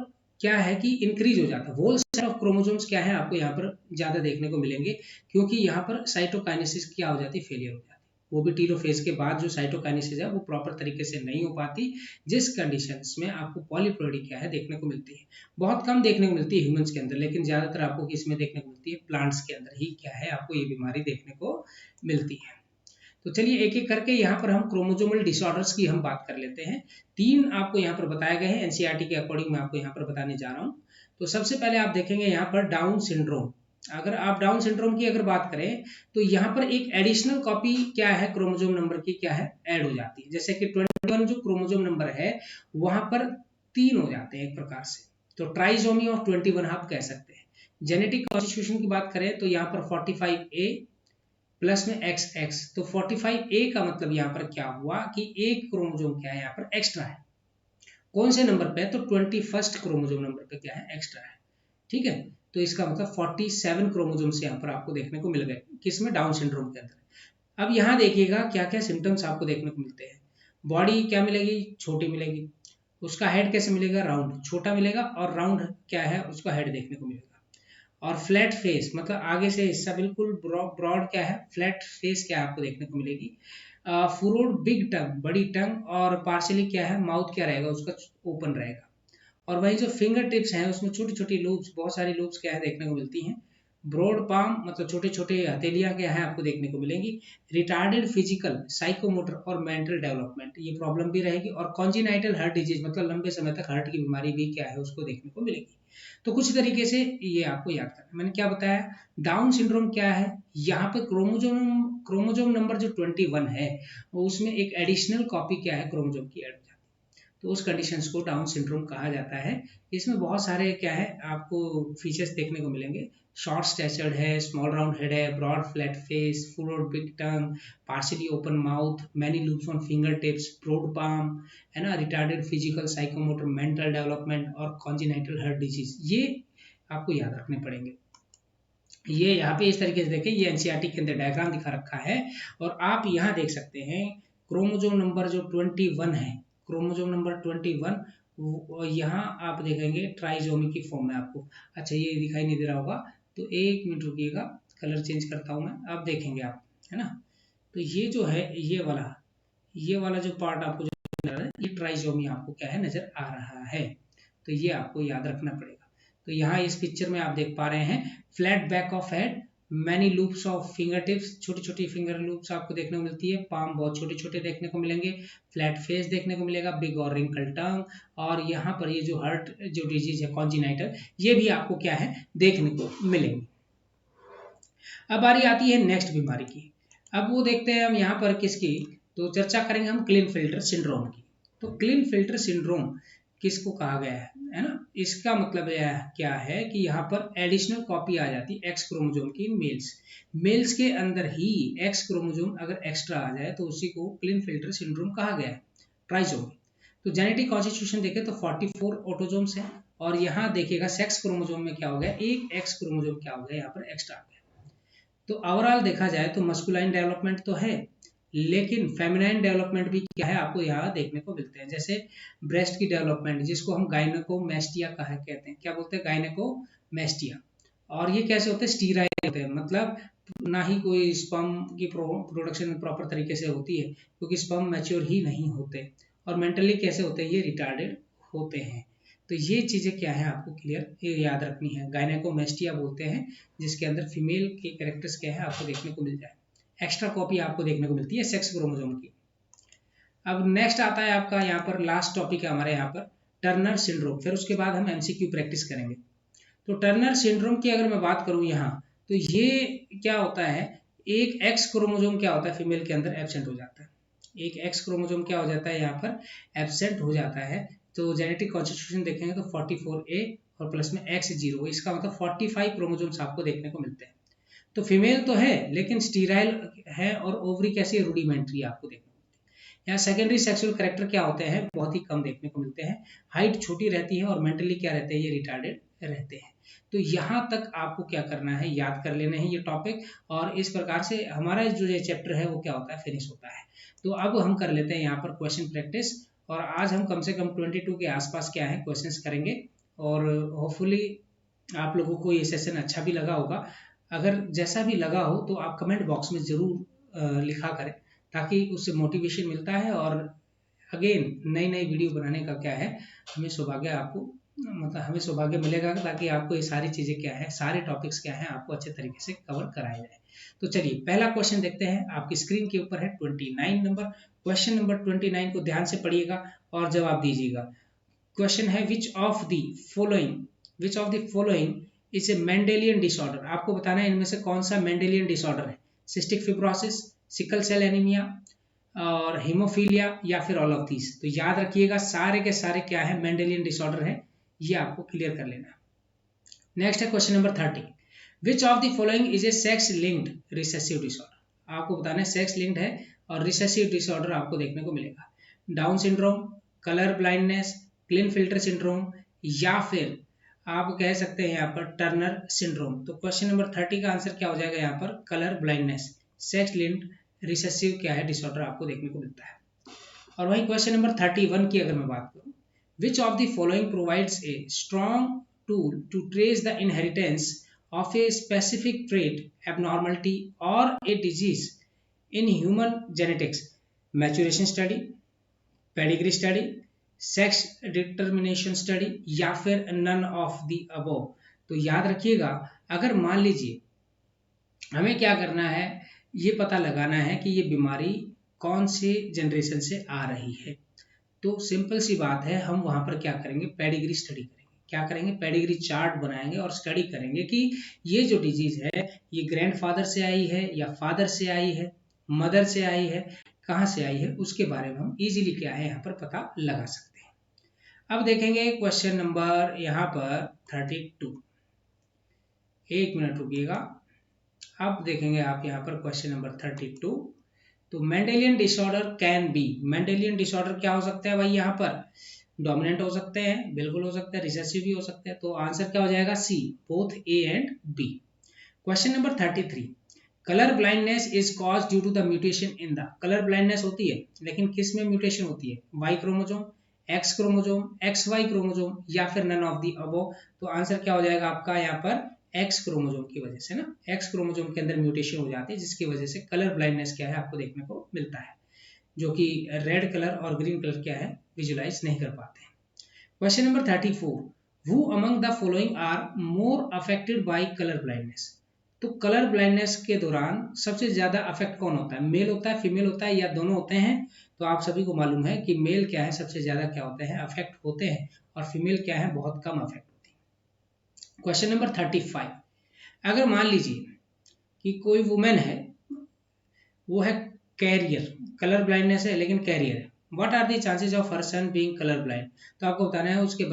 क्या है कि इंक्रीज हो जाता है, होल सेट ऑफ क्रोमोसोम्स क्या है आपको यहाँ पर ज्यादा देखने को मिलेंगे, क्योंकि यहाँ पर साइटोकाइनेसिस क्या हो जाती है, फेलियर हो जाती है। वो भी टीलोफेज के बाद जो साइटोकाइनेसिस है वो प्रॉपर तरीके से नहीं हो पाती, जिस कंडीशंस में आपको पॉलीप्लॉइडी क्या है देखने को मिलती है। बहुत कम देखने को मिलती है ह्यूमंस के अंदर, लेकिन ज्यादातर आपको किसमें देखने को मिलती है, प्लांट्स के अंदर ही क्या है आपको ये बीमारी देखने को मिलती है। तो चलिए एक एक करके यहाँ पर हम क्रोमोजोमल डिसऑर्डर्स की हम बात कर लेते हैं। तीन आपको यहाँ पर बताए गए हैं एनसीईआरटी के अकॉर्डिंग, मैं आपको यहाँ पर बताने जा रहा हूँ। तो सबसे पहले आप देखेंगे यहाँ पर डाउन सिंड्रोम। अगर आप डाउन सिंड्रोम की अगर बात करें तो यहाँ पर एक एडिशनल कॉपी क्या है क्रोमोजोम नंबर की क्या है ऐड हो जाती है। जैसे कि 21 जो क्रोमोजोम नंबर है वहां पर 3 हो जाते हैं एक प्रकार से, तो ट्राइसोमी ऑफ 21 आप कह सकते हैं। जेनेटिक कॉन्स्टिट्यूशन की बात करें तो यहाँ पर 45A प्लस में XX, तो 45A का मतलब यहाँ पर क्या हुआ कि एक क्रोमोजोम क्या है यहाँ पर एक्स्ट्रा है। कौन से नंबर पे है, तो 21st क्रोमोजोम नंबर पे क्या है, एक्स्ट्रा है, ठीक है। तो इसका मतलब 47 क्रोमोजोम्स यहाँ पर आपको देखने को मिल गए, किसमें, डाउन सिंड्रोम के अंदर। अब यहाँ देखिएगा क्या क्या सिम्टम्स आपको देखने को मिलते हैं। बॉडी क्या मिलेगी, छोटी मिलेगी। उसका हेड कैसे मिलेगा, राउंड, छोटा मिलेगा, और राउंड क्या है उसका हेड देखने को मिलेगा। और फ्लैट फेस मतलब आगे से हिस्सा बिल्कुल ब्रॉड क्या है, फ्लैट फेस क्या है आपको देखने को मिलेगी। फुरोड बिग टंग, बड़ी टंग, और पार्शली क्या है, माउथ क्या रहेगा उसका, ओपन रहेगा। और वही जो फिंगर टिप्स हैं उसमें छोटी छोटी लूप्स, बहुत सारी लूप्स क्या है देखने को मिलती हैं। ब्रॉड पाम मतलब छोटे छोटे हथेलियां क्या है आपको देखने को मिलेंगी। रिटार्डेड फिजिकल, साइकोमोटर और मेंटल डेवलपमेंट, ये प्रॉब्लम भी रहेगी। और कॉन्जिनाइटल हार्ट डिजीज मतलब लंबे समय तक हार्ट की बीमारी भी क्या है उसको देखने को मिलेगी। तो कुछ तरीके से ये आपको याद करना, मैंने क्या बताया। डाउन सिंड्रोम क्या है, यहाँ पे क्रोमोजोम नंबर जो 21 है वो उसमें एक एडिशनल कॉपी क्या है क्रोमोजोम की ऐड, तो उस कंडीशंस को डाउन सिंड्रोम कहा जाता है। इसमें बहुत सारे क्या है आपको फीचर्स देखने को मिलेंगे। शॉर्ट स्टैचर्ड है, स्मॉल राउंड हेड है, ब्रॉड फ्लैट फेस, फुल और big tongue, partially open mouth, many loops on finger tips, broad palm, है ना, retarded physical, psychomotor, mental development और कॉन्जिनाइटल हार्ट डिजीज, ये आपको याद रखने पड़ेंगे। ये यहाँ पे इस तरीके से देखें, ये एनसीईआरटी के अंदर डायग्राम दिखा रखा है और आप यहाँ देख सकते हैं क्रोमोजोम नंबर जो 21 है, क्रोमोजोम नंबर 21 यहाँ आप देखेंगे ट्राइजोमी की फॉर्म में आपको। अच्छा ये दिखाई नहीं दे रहा होगा तो एक मिनट रुकिएगा, कलर चेंज करता हूँ मैं, अब देखेंगे आप, है ना। तो ये जो है ये वाला जो पार्ट आपको जो नजर आ रहा है ये ट्राइजोमी आपको क्या है नजर आ रहा है। तो ये आपको याद रखना पड़ेगा। तो यहाँ इस पिक्चर में आप देख पा रहे हैं flat back of head, many loops of finger tips, छोटी छोटी फिंगर लूप्स आपको देखने को मिलती है, पाम बहुत छोटे छोटे देखने को मिलेंगे, फ्लैट फेस देखने को मिलेगा, बिग और रिंकल टंग, और यहाँ पर ये जो हार्ट जो डिजीज है कॉन्जिनाइटल, ये भी आपको क्या है देखने को मिलेंगे। अब बारी आती है नेक्स्ट बीमारी की। अब वो देखते हैं हम यहाँ पर किसकी, तो चर्चा करेंगे हम क्लिनफिल्टर सिंड्रोम की। तो क्लिनफिल्टर सिंड्रोम किसको कहा गया है ना। इसका मतलब यह क्या है कि यहाँ पर एडिशनल कॉपी आ जाती है एक्स क्रोमोजोम की मेल्स के अंदर ही एक्स क्रोमोजोम अगर एक्स्ट्रा आ जाए तो उसी को क्लिनफिल्टर सिंड्रोम कहा गया है, ट्राइसोमी। तो जेनेटिक कॉन्स्टिट्यूशन देखें तो 44 ऑटोजोम्स है, और यहाँ देखिएगा सेक्स क्रोमोजोम में क्या हो गया, एक एक्स क्रोमोजोम क्या हो गया यहाँ पर एक्स्ट्रा आ गया। तो ओवरऑल देखा जाए तो मस्कुलाइन डेवलपमेंट तो है, लेकिन फेमिनाइन डेवलपमेंट भी क्या है आपको यहाँ देखने को मिलते हैं। जैसे ब्रेस्ट की डेवलपमेंट जिसको हम गायनेकोमेस्टिया कहा कहते हैं, क्या बोलते हैं, गायनेकोमेस्टिया। और ये कैसे होते हैं, स्टीराइल होते हैं, मतलब ना ही कोई स्पर्म की प्रोडक्शन प्रॉपर तरीके से होती है क्योंकि स्पर्म मैच्योर ही नहीं होते। और मेंटली कैसे होते हैं, ये रिटार्डेड होते हैं। तो ये चीजें क्या है आपको क्लियर ये याद रखनी है। गायनेकोमेस्टिया बोलते हैं जिसके अंदर फीमेल के कैरेक्टर्स क्या है आपको देखने को मिल जाए, एक्स्ट्रा कॉपी आपको देखने को मिलती है सेक्स क्रोमोसोम की। अब नेक्स्ट आता है आपका यहाँ पर लास्ट टॉपिक है हमारे यहाँ पर टर्नर सिंड्रोम, फिर उसके बाद हम एमसीक्यू प्रैक्टिस करेंगे। तो टर्नर सिंड्रोम की अगर मैं बात करूँ यहाँ, तो ये क्या होता है, एक एक्स क्रोमोसोम क्या होता है फीमेल के अंदर एब्सेंट हो जाता है, एक एक्स क्रोमोसोम क्या हो जाता है यहाँ पर एब्सेंट हो जाता है। तो जेनेटिक कॉन्स्टिट्यूशन देखेंगे तो 44A और प्लस में X0, इसका मतलब 45 क्रोमोसोम्स आपको देखने को मिलते हैं। तो फीमेल तो है लेकिन स्टीराइल है, और ओवरी कैसी रूडिमेंट्री आपको देखने को मिलती है। यहाँ सेकेंडरी सेक्सुअल कैरेक्टर क्या होते हैं, बहुत ही कम देखने को मिलते हैं, हाइट छोटी रहती है, और मेंटली क्या रहते हैं, ये रिटार्डेड रहते हैं। तो यहाँ तक आपको क्या करना है, याद कर लेना है ये टॉपिक, और इस प्रकार से हमारा जो ये चैप्टर है वो क्या होता है, फिनिश होता है। तो अब हम कर लेते हैं यहाँ पर क्वेश्चन प्रैक्टिस, और आज हम कम से कम 22 के आसपास क्या है क्वेश्चंस करेंगे, और होपफुली आप लोगों को ये सेशन अच्छा भी लगा होगा। अगर जैसा भी लगा हो तो आप कमेंट बॉक्स में ज़रूर लिखा करें, ताकि उससे मोटिवेशन मिलता है, और अगेन नई नई वीडियो बनाने का क्या है हमें सौभाग्य आपको मतलब हमें सौभाग्य मिलेगा, ताकि आपको ये सारी चीज़ें क्या है, सारे टॉपिक्स क्या है आपको अच्छे तरीके से कवर कराए जाए। तो चलिए पहला क्वेश्चन देखते हैं, आपकी स्क्रीन के ऊपर है 29 नंबर। क्वेश्चन नंबर 29 को ध्यान से पढ़िएगा और जवाब दीजिएगा। क्वेश्चन है which of the following is a Mendelian disorder. आपको बताना है इनमें से कौन सा मेंडेलियन डिसऑर्डर है, cystic fibrosis, sickle cell anaemia, और हीमोफीलिया, या फिर ऑल ऑफ दीस। तो याद रखिएगा सारे के सारे क्या है मेंडेलियन डिसऑर्डर है, ये आपको क्लियर कर लेना। नेक्स्ट है question number 30, which of the following is A sex linked recessive disorder. आपको बताना है सेक्स लिंक्ड है और रिसेसिव डिसऑर्डर आपको देखने को मिलेगा, down syndrome, colour blindness, Klinefelter syndrome, या फिर आप कह सकते हैं यहाँ पर टर्नर सिंड्रोम। तो क्वेश्चन नंबर 30 का आंसर क्या हो जाएगा यहाँ पर, colour blindness, sex linked recessive क्या है डिसऑर्डर आपको देखने को मिलता है। और वहीं क्वेश्चन नंबर 31 की अगर मैं बात करूं, which of the following provides a strong tool to trace the inheritance of a specific trait, abnormality or a disease in human genetics? Maturation study, pedigree study, sex determination study या फिर none of the above। तो याद रखिएगा, अगर मान लीजिए हमें क्या करना है, ये पता लगाना है कि ये बीमारी कौन से जनरेशन से आ रही है, तो सिंपल सी बात है, हम वहां पर क्या करेंगे, पेडिग्री स्टडी करेंगे। क्या करेंगे, पेडिग्री चार्ट बनाएंगे और स्टडी करेंगे कि ये जो डिजीज है ये ग्रैंडफादर से आई है या फादर से आई है, मदर से आई है, कहाँ से आई है, उसके बारे में हम इजीली क्या है यहाँ पर पता लगा सकते हैं। अब देखेंगे क्वेश्चन नंबर यहाँ पर 32, एक मिनट रुकिएगा। अब देखेंगे आप यहाँ पर क्वेश्चन नंबर 32। तो Mendelian disorder can be, Mendelian disorder क्या हो सकता है भाई, यहाँ पर डोमिनेंट हो सकते हैं, बिल्कुल हो सकता है, रिसेसिव भी हो सकते हैं। तो आंसर क्या हो जाएगा, C, both A and B. Question number 33, colour blindness is cause due to the mutation in the, colour blindness होती है लेकिन किस में म्यूटेशन होती है, Y chromosome, X chromosome, X Y chromosome या फिर नन ऑफ दी अबोव। तो आंसर क्या हो जाएगा आपका यहाँ पर, एक्स क्रोमोजोम की वजह से ना, एक्स क्रोमोजोम के अंदर म्यूटेशन हो जाती है जिसकी वजह से कलर ब्लाइंडनेस क्या है आपको देखने को मिलता है, जो कि रेड कलर और ग्रीन कलर क्या है विजुलाइज नहीं कर पाते हैं। Question number 34, who among the following are more affected by colour blindness. तो कलर ब्लाइंडनेस के दौरान सबसे ज्यादा अफेक्ट कौन होता है, मेल होता है, फीमेल होता है या दोनों होते हैं। तो आप सभी को मालूम है कि मेल क्या है सबसे ज्यादा क्या होते हैं, अफेक्ट होते हैं, और फीमेल क्या है बहुत कम अफेक्ट होती है। क्वेश्चन नंबर 35, अगर मान लीजिए कि कोई वुमेन है, वो है कैरियर, कलर ब्लाइंडनेस है लेकिन कैरियर है, what are the chances of her son being colour blind. तो आपको बताना है उसके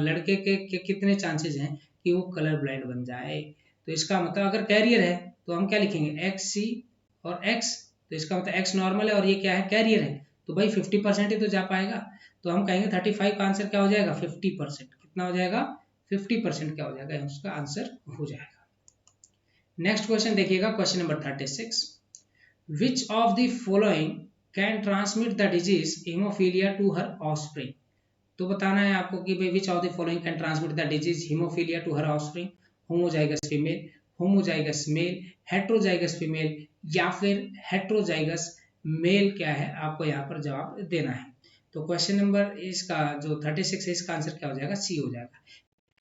लड़के के कितने चांसेस हैं कि वो कलर ब्लाइंड बन जाए। तो इसका मतलब अगर कैरियर है तो हम क्या लिखेंगे, एक्स सी और एक्स, तो इसका मतलब एक्स नॉर्मल है और ये क्या है, कैरियर है, तो भाई 50% ही तो जा पाएगा। तो हम कहेंगे 35 का आंसर क्या हो जाएगा, 50%। कितना हो जाएगा, 50% क्या हो जाएगा, उसका आंसर हो जाएगा। नेक्स्ट क्वेश्चन देखिएगा, question number 36, which of the following can transmit the disease hemophilia to her offspring। तो बताना है आपको कि भाई which of the following can transmit the disease hemophilia to her offspring, homozygous female, homozygous male, heterozygous female या फिर हेट्रोजाइगस मेल, क्या है आपको यहाँ पर जवाब देना है। तो क्वेश्चन नंबर इसका जो 36 है इसका आंसर क्या हो जाएगा, सी हो जाएगा,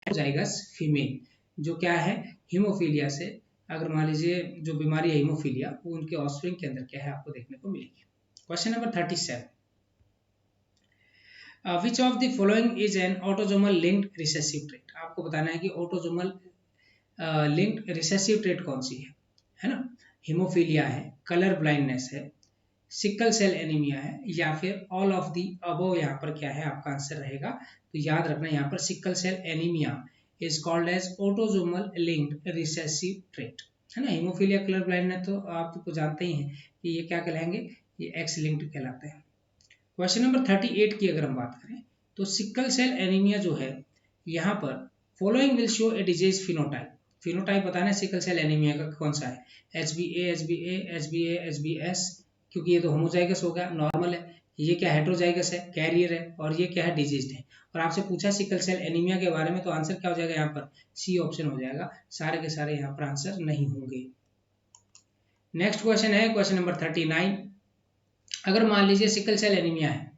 हेट्रोजाइगस फीमेल, जो क्या है हीमोफीलिया से, अगर मान लीजिए जो बीमारी है हीमोफीलिया, वो उनके ऑफस्प्रिंग के अंदर क्या है आपको देखने को मिलेगी। Question number 37, which of the following is an autosomal linked recessive trait. आपको बताना है कि ऑटोजोमल लिंक्ड रिसेसिव ट्रेट कौन सी है ना, हीमोफीलिया है, कलर ब्लाइंडनेस है, सिकल सेल एनीमिया है या फिर ऑल ऑफ दी अबव, यहाँ पर क्या है आपका आंसर रहेगा। तो याद रखना यहाँ पर sickle cell anaemia is called as autosomal linked recessive trait, है ना। हीमोफीलिया कलर ब्लाइंडनेस तो आप तो जानते ही हैं कि ये क्या कहलाएंगे, ये एक्स लिंक्ड कहलाते हैं। क्वेश्चन नंबर 38 की अगर हम बात करें, तो सिकल सेल एनीमिया जो है यहाँ पर following will show a disease phenotype. Phenotype बताना है सिकल सेल एनीमिया का कौन सा है, HbA HbA HbA HbS, क्योंकि ये तो होमोजाइगस हो गया, नॉर्मल है, ये क्या हेट्रोजाइगस है, कैरियर है, और ये क्या है, डिजीज है। और आपसे पूछा सिकल सेल एनीमिया के बारे में, तो आंसर क्या हो जाएगा यहाँ पर, सी ऑप्शन हो जाएगा, सारे के सारे यहाँ पर आंसर नहीं होंगे। नेक्स्ट क्वेश्चन है क्वेश्चन नंबर 39, अगर मान लीजिए सिकल सेल एनीमिया है,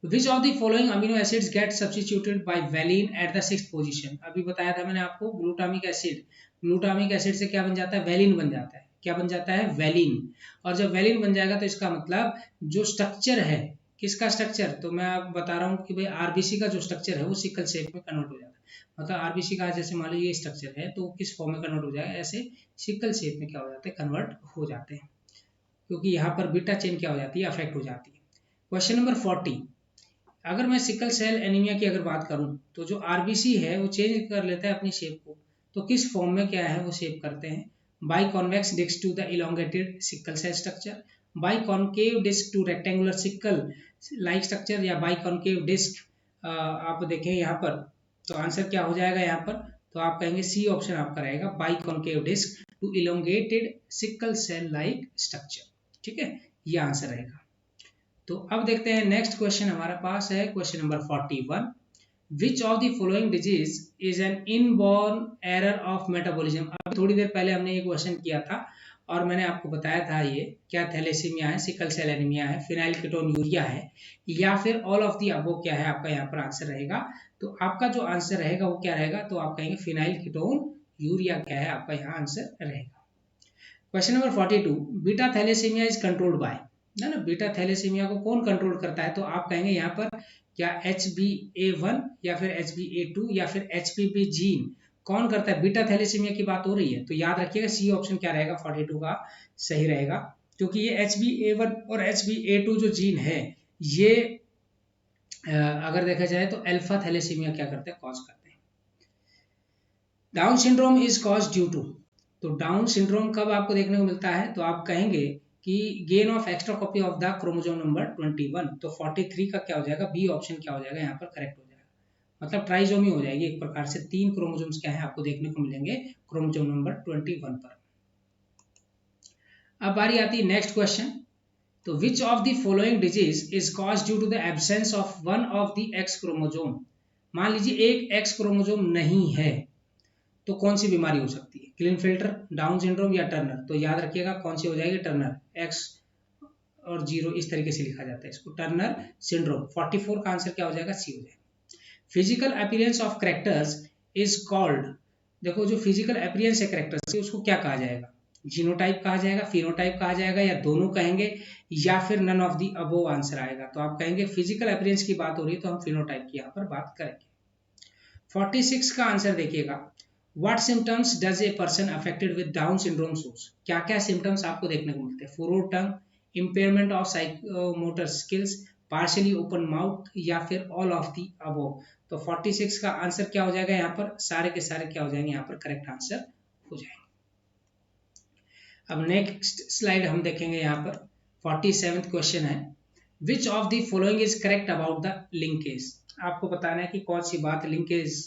which of the following amino acids get substituted by valine at the 6th position. अभी बताया था मैंने आपको, ग्लूटामिक एसिड, ग्लूटामिक एसिड से क्या बन जाता है, वेलिन बन जाता है, क्या बन जाता है, वेलिन। और जब वेलिन बन जाएगा तो इसका मतलब जो स्ट्रक्चर है, किसका स्ट्रक्चर, तो मैं आपको बता रहा हूँ कि भाई आरबीसी का जो स्ट्रक्चर है वो सिकल शेप में कन्वर्ट हो जाता है। मतलब आरबीसी का जैसे मान लीजिए स्ट्रक्चर है तो किस फॉर्म में कन्वर्ट हो जाएगा, ऐसे सिकल शेप में क्या हो जाते हैं, कन्वर्ट हो जाते हैं, क्योंकि यहाँ पर बीटा चेन क्या हो जाती है, अफेक्ट हो जाती है। क्वेश्चन नंबर 40, अगर मैं सिकल सेल एनीमिया की अगर बात करूं, तो जो आरबीसी है वो चेंज कर लेता है अपनी शेप को, तो किस फॉर्म में क्या है वो शेप करते हैं, biconvex disc to the elongated sickle cell structure, biconcave disc to rectangular sickle like structure, या बाई कॉन्केव डिस्क। आप देखें यहाँ पर, तो आंसर क्या हो जाएगा यहाँ पर, तो आप कहेंगे सी ऑप्शन आपका रहेगा, biconcave disc to elongated sickle cell like structure. ठीक है, ये आंसर रहेगा। तो अब देखते हैं नेक्स्ट क्वेश्चन हमारे पास है question number 41। Which of the following disease is an inborn error of metabolism. अब थोड़ी देर पहले हमने ये क्वेश्चन किया था और मैंने आपको बताया था ये क्या थैलेसीमिया है, सिकल सेल एनीमिया है, फिनाइलकीटोन्यूरिया है, या फिर ऑल ऑफ दी अबव क्या है आपका यहाँ पर आंसर रहेगा। तो आपका जो आंसर रहेगा वो क्या रहेगा, तो आप कहेंगे फिनाइलकीटोन्यूरिया क्या है आपका यहाँ आंसर रहेगा। Question number 42, beta thalassaemia is controlled by, है ना, बीटा थैलेसीमिया को कौन कंट्रोल करता है, तो आप कहेंगे यहाँ पर क्या HbA1 या फिर HbA2 या फिर HBB जीन कौन करता है, बीटा थैलेसीमिया की बात हो रही है। तो याद रखिएगा सी ऑप्शन क्या रहेगा 42 का सही रहेगा, क्योंकि ये HbA1 और HbA2 जो जीन है ये अगर देखा जाए तो अल्फा थैलेसीमिया क्या करते हैं, कॉज करते हैं। Down syndrome is cause due to, तो डाउन सिंड्रोम कब आपको देखने को मिलता है, तो आप कहेंगे कि gain of extra copy of the chromosome number 21। तो 43 का क्या हो जाएगा, बी ऑप्शन क्या हो जाएगा यहाँ पर करेक्ट हो जाएगा, मतलब ट्राइजोमी हो जाएगी एक प्रकार से, 3 क्रोमोसोम्स क्या है आपको देखने को मिलेंगे क्रोमोसोम नंबर 21 पर। अब बारी आती है नेक्स्ट क्वेश्चन। तो which of the following disease is cause due to the absence of one of the X chromosome. मान लीजिए एक एक्स क्रोमोसोम नहीं है तो कौन सी बीमारी हो सकती है, क्लिनफिल्टर, डाउन सिंड्रोम या टर्नर। तो याद रखिएगा कौन सी हो जाएगी, टर्नर, एक्स और 0 इस तरीके से लिखा जाता है इसको, टर्नर सिंड्रोम। 44 का आंसर क्या हो जाएगा, सी हो जाएगा। Physical appearance of characters is called, देखो जो फिजिकल अपीयरेंस है कैरेक्टर्स उसको क्या कहा जाएगा, जीनोटाइप कहा जाएगा, फिनोटाइप कहा जाएगा, या दोनों कहेंगे, या फिर none of the above answer आएगा। तो आप कहेंगे फिजिकल अपीयरेंस की बात हो रही है तो हम फिनोटाइप की यहाँ पर बात करेंगे। 46 का आंसर देखिएगा, What symptoms does a person affected with Down syndrome shows? क्या क्या सिम्टम्स आपको देखने को मिलते हैं, furrowed tongue, impairment of psychomotor skills, partially open mouth, या फिर ऑल ऑफ दी अबव। तो 46 का आंसर क्या हो जाएगा यहाँ पर, सारे के सारे क्या हो जाएंगे यहाँ पर करेक्ट आंसर हो जाएंगे। अब नेक्स्ट स्लाइड हम देखेंगे यहाँ पर 47th क्वेश्चन है, which of the following is correct about the linkage. आपको बताना है कि कौन सी बात लिंकेज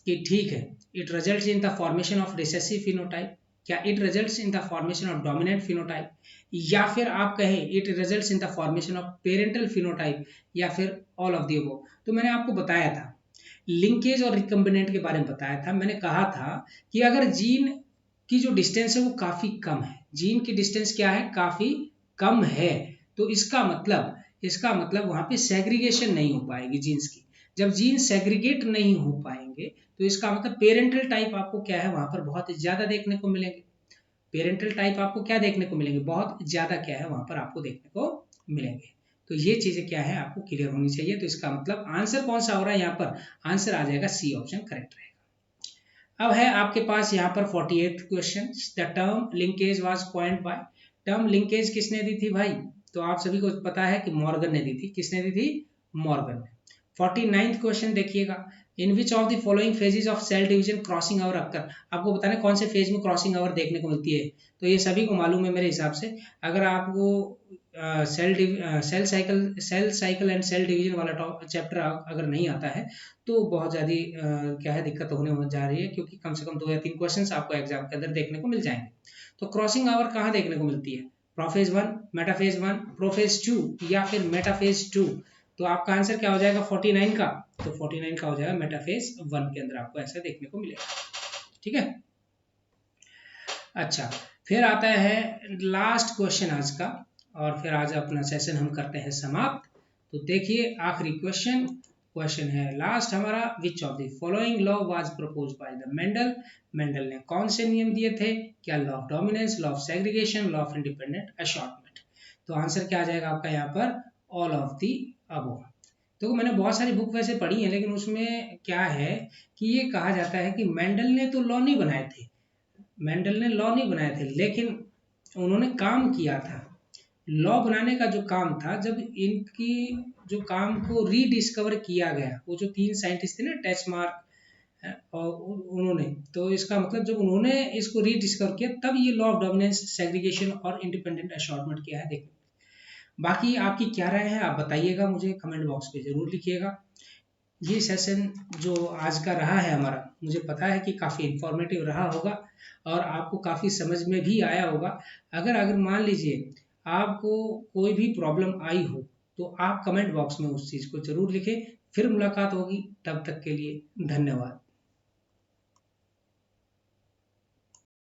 की ठीक है। It results in the formation of recessive phenotype, क्या it results in the formation of dominant phenotype, या फिर आप कहें it results in the formation of parental phenotype, या फिर ऑल ऑफ द अबव। तो मैंने आपको बताया था लिंकेज और रिकम्बिनेंट के बारे में बताया था, मैंने कहा था कि अगर जीन की जो डिस्टेंस है वो काफी कम है, जीन की डिस्टेंस क्या है, काफी कम है, तो इसका मतलब वहां पे सेग्रीगेशन नहीं हो पाएगी जीन्स की। जब जीन सेग्रीगेट नहीं हो पाएंगे तो इसका मतलब पेरेंटल टाइप आपको क्या है वहां पर बहुत ज्यादा देखने को मिलेंगे, पेरेंटल टाइप आपको क्या देखने को मिलेंगे, बहुत ज्यादा क्या है वहां पर आपको देखने को मिलेंगे। तो ये चीजें क्या है आपको क्लियर होनी चाहिए। तो इसका मतलब आंसर कौन सा हो रहा है, यहाँ पर आंसर आ जाएगा सी ऑप्शन करेक्ट रहेगा। अब है आपके पास यहाँ पर 48th question, the term linkage was coined bye, term linkage किसने दी थी भाई, तो आप सभी को पता है कि मॉर्गन ने दी थी, किसने दी थी, मॉर्गन ने। 49th क्वेश्चन देखिएगा, in which of the following phases of cell division crossing over occur. आपको बताना है कौन से फेज में क्रॉसिंग ओवर देखने को मिलती है, तो ये सभी को मालूम है मेरे हिसाब से। अगर आपको cell cycle and cell division वाला चैप्टर अगर नहीं आता है तो बहुत ज़्यादा क्या है दिक्कत होने जा रही है, क्योंकि कम से कम 2 या 3 क्वेश्चंस आपको एग्जाम के अंदर देखने को मिल जाएंगे। तो क्रॉसिंग ओवर कहाँ देखने को मिलती है, प्रोफेज 1, मेटाफेज 1, प्रोफेज 2 या फिर मेटाफेज 2। तो आपका आंसर क्या हो जाएगा 49 का, तो 49 का हो जाएगा मेटाफेज 1 के अंदर आपको ऐसा देखने को मिलेगा, ठीक है। अच्छा, फिर आता है लास्ट क्वेश्चन आज का, और फिर आज अपना सेशन हम करते हैं समाप्त। तो देखिए आखिरी क्वेश्चन है लास्ट हमारा, विच of the following law was proposed by the Mendel. Mendel ने कौन से नियम दिए थे, क्या law of dominance, law of segregation, law of independent assortment. तो आंसर क्या आ जाएगा आपका यहाँ पर, ऑल ऑफ दी अबव। तो मैंने बहुत सारी बुक वैसे पढ़ी है, लेकिन उसमें क्या है कि ये कहा जाता है कि मेंडल ने तो लॉ नहीं बनाए थे, मेंडल ने लॉ नहीं बनाए थे, लेकिन उन्होंने काम किया था। लॉ बनाने का जो काम था, जब इनकी जो काम को रीडिस्कवर किया गया, वो जो 3 साइंटिस्ट थे ना, टैचमार्क और उन्होंने, तो इसका मतलब जब उन्होंने इसको रीडिस्कवर किया तब ये लॉ ऑफ डोमिनेंस, सेग्रीगेशन और इंडिपेंडेंट असॉर्टमेंट किया है। देखिए बाकी आपकी क्या राय है आप बताइएगा, मुझे कमेंट बॉक्स पे जरूर लिखिएगा। ये सेशन जो आज का रहा है हमारा, मुझे पता है कि काफ़ी इंफॉर्मेटिव रहा होगा और आपको काफ़ी समझ में भी आया होगा। अगर मान लीजिए आपको कोई भी प्रॉब्लम आई हो तो आप कमेंट बॉक्स में उस चीज़ को ज़रूर लिखें। फिर मुलाकात होगी, तब तक के लिए धन्यवाद।